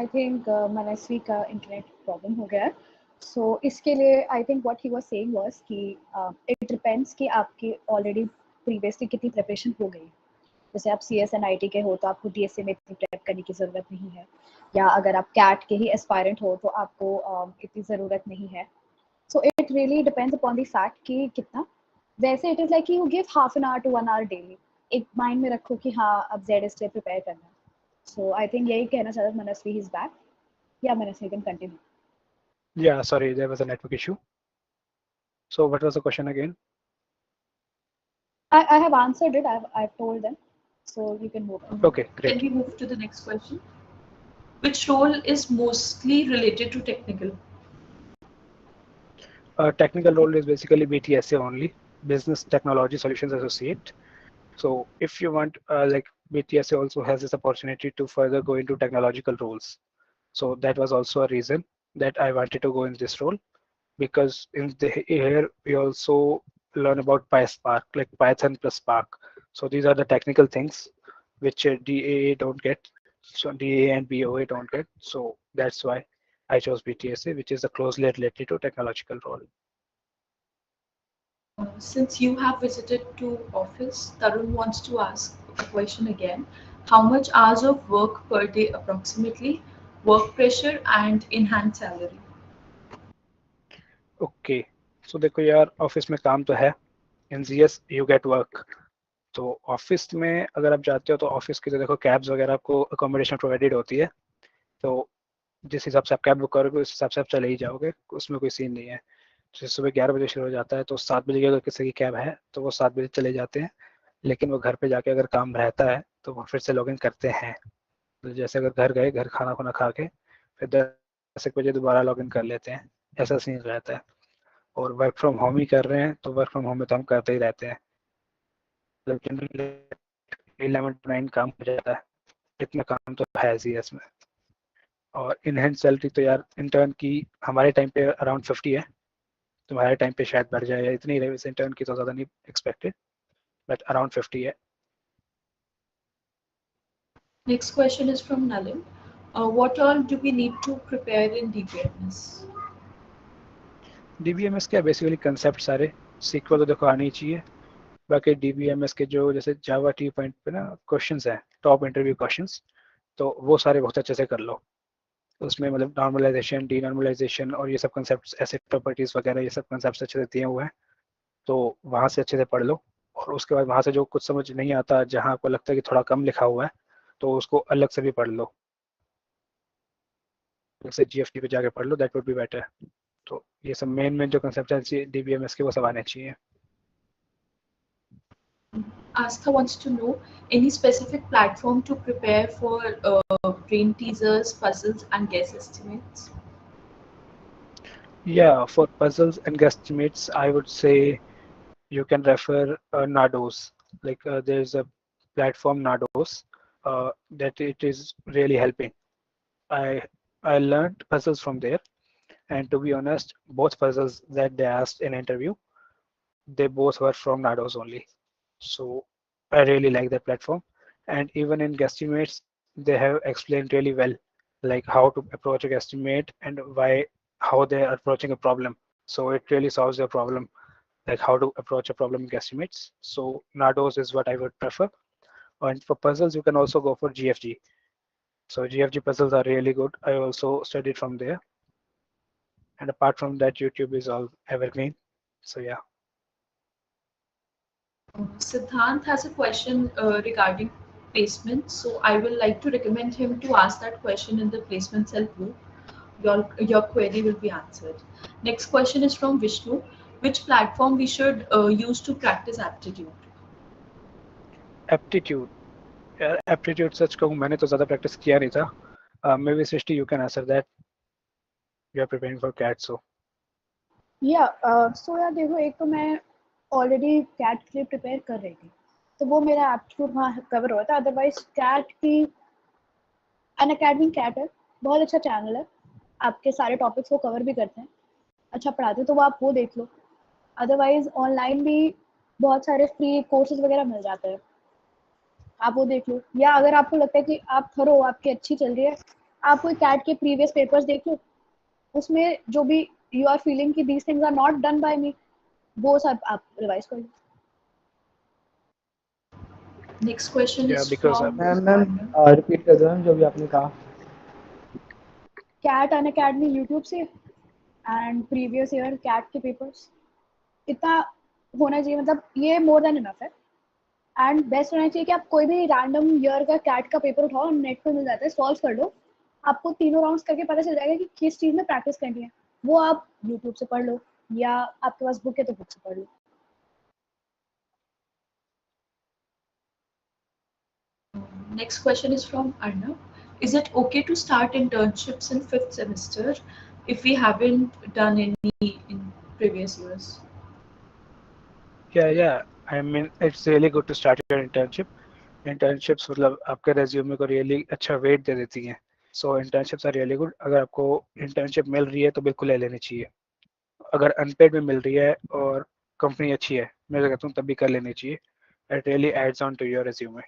Speaker 1: I think मनस्वी का इंटरनेट प्रॉब्लम हो गया है. सो इसके लिए I think what he was saying was कि इट डिपेंड्स कि आपकी ऑलरेडी प्रीवियसली कितनी प्रिपरेशन हो गई. जैसे आप CS and IT के हो तो आपको DSA में इतनी प्रेप करने की ज़रूरत नहीं है. या अगर आप कैट के ही एस्पायरेंट हो तो आपको इतनी ज़रूरत नहीं है. So it really depends upon the fact कि कितना. वैसे it is like you give half an hour to 1 hour daily. एक माइंड में रखो कि हाँ अब ZS के लिए प्रिपेयर करना है. So I think यही कहना चाहता था Manasvi, he's back. Yeah, Manasvi, you can continue.
Speaker 4: Yeah, sorry, there was a network issue. So what was the question again?
Speaker 1: I have answered it. I've told them. So you can move on.
Speaker 4: Okay,
Speaker 3: Can
Speaker 4: great.
Speaker 3: we move to the next question? Which role is mostly related to technical?
Speaker 4: Technical role is basically BTSA only, Business Technology Solutions Associate. So if you want, like BTSA also has this opportunity to further go into technological roles. So that was also a reason that I wanted to go in this role, because in here we also learn about PySpark, like Python plus Spark. So these are the technical things which DAA don't get. So DAA and BOA don't get. So that's why I chose BTSA, which is a closely related to technological role.
Speaker 3: Since you have visited to office, Tarun wants to ask a question again. How much hours of work per day approximately, work pressure and in-hand salary?
Speaker 4: Okay so देखो यार, office में काम तो है, in GS you get work. तो office में अगर आप जाते हो तो ऑफिस की तो देखो कैब्स वगैरह आपको अकोमोडेशन प्रोवाइडेड होती है. तो जिस हिसाब से आप कैब बुक करोगे उस हिसाब से आप चले ही जाओगे, उसमें कोई सीन नहीं है. जैसे सुबह 11 बजे शुरू हो जाता है तो 7 बजे की अगर किसी की कैब है तो वो 7 बजे चले जाते हैं. लेकिन वो घर पे जाके अगर काम रहता है तो वो फिर से लॉग इन करते हैं. तो जैसे अगर घर गए, घर खाना खुना खा के फिर 10 बजे दोबारा लॉग इन कर लेते हैं, ऐसा सीन रहता है. और वर्क फ्रॉम होम ही कर रहे हैं तो वर्क फ्रॉम होम में तो हम करते ही रहते हैं. मतलब जनरली 11 to 9 काम हो जाता है, इतना काम तो है जीएस में. और इन हैंड सैलरी तो यार इंटर्न की हमारे टाइम पे अराउंड 50 है, तुम्हारे टाइम पे शायद बढ़ जाए या इतनी रहे. वैसे इंटर्न की तो ज़्यादा नहीं एक्सपेक्टेड, बट अराउंड 50 है.
Speaker 3: Next question is from Nalin. What all do we need to prepare in DBMS?
Speaker 4: DBMS क्या बेसिकली कंसेप्ट सारे सीक्वल तो देखो आनी ही चाहिए. बाकी डीबीएमएस के जो जैसे जावा टी पॉइंट पे ना क्वेश्चंस हैं, टॉप इंटरव्यू क्वेश्चंस, तो वो सारे बहुत अच्छे से कर लो. उसमें मतलब नॉर्मलाइजेशन, डी नॉर्मलाइजेशन और ये सब कंसेप्ट, एसिड प्रॉपर्टीज वगैरह, ये सब कंसेप्ट अच्छे से दिए हुए हैं. तो वहाँ से अच्छे से पढ़ लो. और उसके बाद वहाँ से जो कुछ समझ नहीं आता, जहाँ आपको लगता है कि थोड़ा कम लिखा हुआ है, तो उसको अलग से भी पढ़ लो. जैसे जीएफटी पे जाके पढ़ लो, दैट वुड बी बेटर. तो ये सब मेन जो कंसेप्ट है डीबीएमएस के, वो सब आने चाहिए.
Speaker 3: Astha wants to know any specific platform to prepare for brain teasers, puzzles, and guess estimates.
Speaker 4: Yeah, for puzzles and guesstimates, I would say you can refer Nados. Like there's a platform Nados that it is really helping. I I learned puzzles from there, and to be honest, both puzzles that they asked in interview, they both were from Nados only. So I really like that platform. And even in guesstimates, they have explained really well, like how to approach a guesstimate and how they are approaching a problem. So it really solves your problem, like how to approach a problem in guesstimates. So Nados is what I would prefer. And for puzzles, you can also go for GFG. So GFG puzzles are really good. I also studied from there. And apart from that, YouTube is all evergreen. So yeah.
Speaker 3: Siddhant has a question regarding placement, so I will like to recommend him to ask that question in the placement cell group. Your query will be answered. Next question is from Vishnu. Which platform we should use to practice aptitude?
Speaker 4: Aptitude. Aptitude सच कहूँ मैंने तो ज़्यादा practice किया नहीं था. Maybe Srishti you can answer that, you are preparing for CAT. So
Speaker 1: so यार देखो, एक तो मैं ऑलरेडी कैट के लिए प्रिपेयर कर रही थी तो वो मेरा एप्टीट्यूड वहाँ कवर हुआ था. अदरवाइज कैट की अन अकेडमी कैट है, बहुत अच्छा चैनल है, आपके सारे टॉपिक्स वो कवर भी करते हैं, अच्छा पढ़ाते हैं, तो वो आप वो देख लो. अदरवाइज ऑनलाइन भी बहुत सारे फ्री कोर्सेज वगैरह मिल जाते हैं, आप वो देख लो. या अगर आपको लगता है कि आप थरो आपकी अच्छी चल रही है, आप कोई कैट के प्रीवियस पेपर्स देख लो, उसमें जो भी यू आर फीलिंग कि these things are not done by me, वो सब आप रिवाइज कर लो.
Speaker 3: Next question
Speaker 4: या
Speaker 3: is
Speaker 4: because
Speaker 3: from
Speaker 5: ma'am repeat कर दो मैम जो भी आपने कहा.
Speaker 1: कैट अन अकेडमी यूट्यूब से एंड प्रीवियस ईयर कैट के पेपर्स, इतना होना चाहिए, मतलब ये मोर देन इनफ है। एंड बेस्ट होना चाहिए कि आप कोई भी रैंडम ईयर का कैट का पेपर उठाओ, नेट पे मिल जाता है, सॉल्व कर लो, आपको तीनों राउंड्स करके पता चल जाएगा कि किस चीज़ में प्रैक्टिस करनी है। वो आप यूट्यूब से पढ़ लो या आपके पास बुक है तो बुक से पढ़ लो।
Speaker 3: Next question is from Arnav. Is it okay to start internships in 5th semester if we haven't done any in previous years?
Speaker 4: Yeah. I mean, it's really good to start your internship. Internships मतलब आपके resume को really अच्छा wait दे देती हैं. So internships are really good. अगर आपको internship मिल रही है तो बिल्कुल ले लेनी चाहिए. अगर अनपेड में मिल रही है और कंपनी अच्छी है, मैं तो कहता हूँ तभी कर लेनी चाहिए. It really adds on to your resume.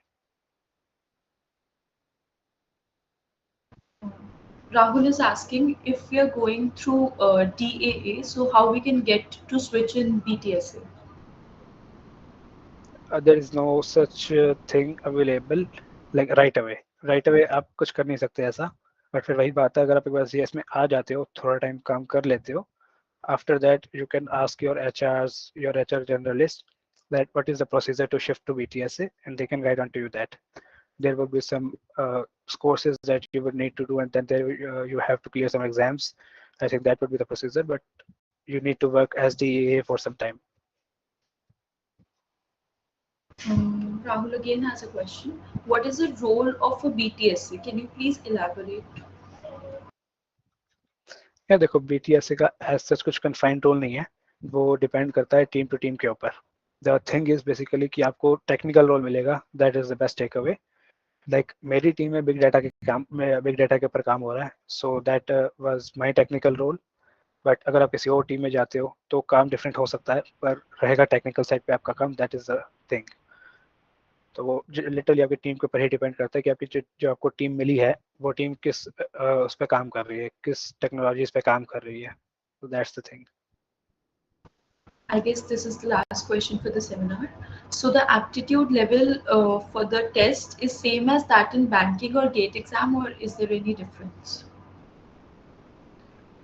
Speaker 3: Rahul is asking if we are going through DAA, so how we can get to switch in BTSA?
Speaker 4: There is no such thing available like right away. Right away आप कुछ कर नहीं सकते ऐसा. But फिर वही बात है, अगर आप एक बार CS में आ जाते हो, थोड़ा टाइम काम कर लेते हो, after that you can ask your HR generalist that what is the procedure to shift to BTSA, and they can guide on to you that. There will be some courses that you would need to do, and then there you have to clear some exams. I think that would be the procedure, but you need to work as DEA for some time.
Speaker 3: Rahul again has a question. What is the role of a BTSA? Can you please elaborate?
Speaker 4: या देखो, BTSA का as such कुछ confined role नहीं है, वो depend करता है team to team के ऊपर. द थिंग इज बेसिकली कि आपको टेक्निकल रोल मिलेगा, that is the best takeaway. Like मेरी टीम में बिग डाटा के ऊपर काम हो रहा है, so that was my technical role. But अगर आप किसी और टीम में जाते हो तो काम डिफरेंट हो सकता है, पर रहेगा टेक्निकल साइड पे आपका काम, दैट इज द थिंग. तो वो लिटरली आपकी टीम के ऊपर ही डिपेंड करता है कि आपकी जो आपको टीम मिली है वो टीम किस उस पर काम कर रही है, किस टेक्नोलॉजीज पे काम कर रही है. So that's the thing.
Speaker 3: I guess this is the last question for the seminar. So the aptitude level for the test is same as that in banking or GATE exam, or is there any difference?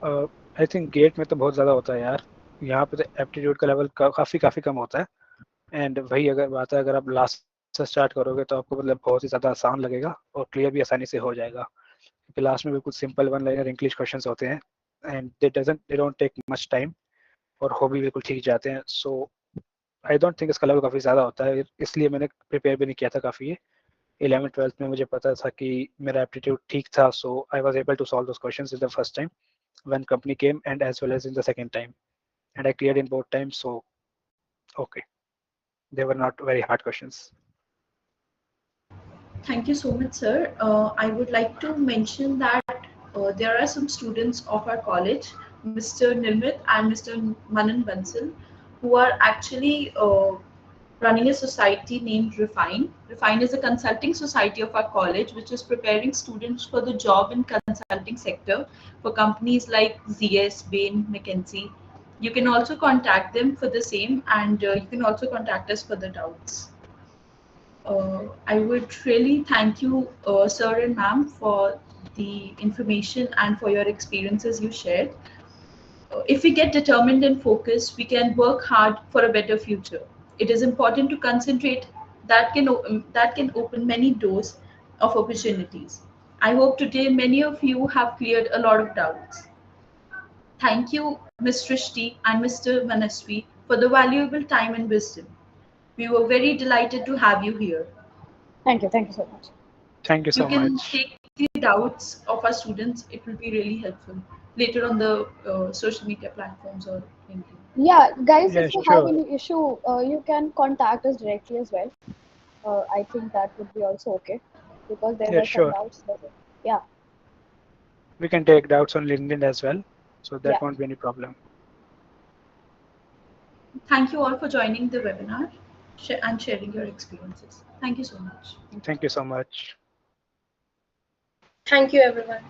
Speaker 4: I think GATE में तो बहुत ज़्यादा होता है यार. यहाँ पे तो एप्टीट्यूड का लेवल काफ़ी कम होता है. एंड वही अगर बात है, अगर आप लास्ट से स्टार्ट करोगे तो आपको मतलब बहुत ही ज़्यादा आसान लगेगा और क्लियर भी आसानी से हो जाएगा, क्योंकि लास्ट में बिल्कुल simple one liner English questions होते हैं and they don't take much time और हो भी बिल्कुल ठीक जाते हैं. सो आई डोंट थिंक इसका लेवल काफ़ी ज़्यादा होता है, इसलिए मैंने प्रिपेयर भी नहीं किया था काफ़ी ये. 11th-12th में मुझे पता था कि मेरा एप्टीट्यूड ठीक था, so I was able to solve those questions in the first time when company came and as well as in the second time, and I cleared in both times. So okay, they were not very hard questions.
Speaker 3: Thank you so much, sir. I would like to mention that there are some students of our college, Mr. Nilmit and Mr. Manan Bansal, who are actually running a society named Refine. Refine is a consulting society of our college, which is preparing students for the job in consulting sector for companies like ZS, Bain, McKinsey. You can also contact them for the same, and you can also contact us for the doubts. I would really thank you, sir and ma'am, for the information and for your experiences you shared. If we get determined and focused, we can work hard for a better future. It is important to concentrate. That can open many doors of opportunities. I hope today many of you have cleared a lot of doubts. Thank you, Ms. Srishti and Mr. Manaswi, for the valuable time and wisdom. We were very delighted to have you here.
Speaker 1: Thank you so much.
Speaker 4: Thank you
Speaker 3: You
Speaker 4: so
Speaker 3: can
Speaker 4: much.
Speaker 3: take the doubts of our students. It will be really helpful later on the social media platforms or LinkedIn.
Speaker 1: Yeah, guys,
Speaker 4: Yeah,
Speaker 1: if you have
Speaker 4: sure.
Speaker 1: any issue, you can contact us directly as well. I think that would be also okay, because there
Speaker 4: Yeah,
Speaker 1: were some
Speaker 4: sure.
Speaker 1: doubts. Yeah,
Speaker 4: We can take doubts on LinkedIn as well, so that
Speaker 1: yeah.
Speaker 4: won't be any problem.
Speaker 3: Thank you all for joining the webinar and sharing your experiences. Thank you so much.
Speaker 4: Thank you so much.
Speaker 5: Thank you, everyone.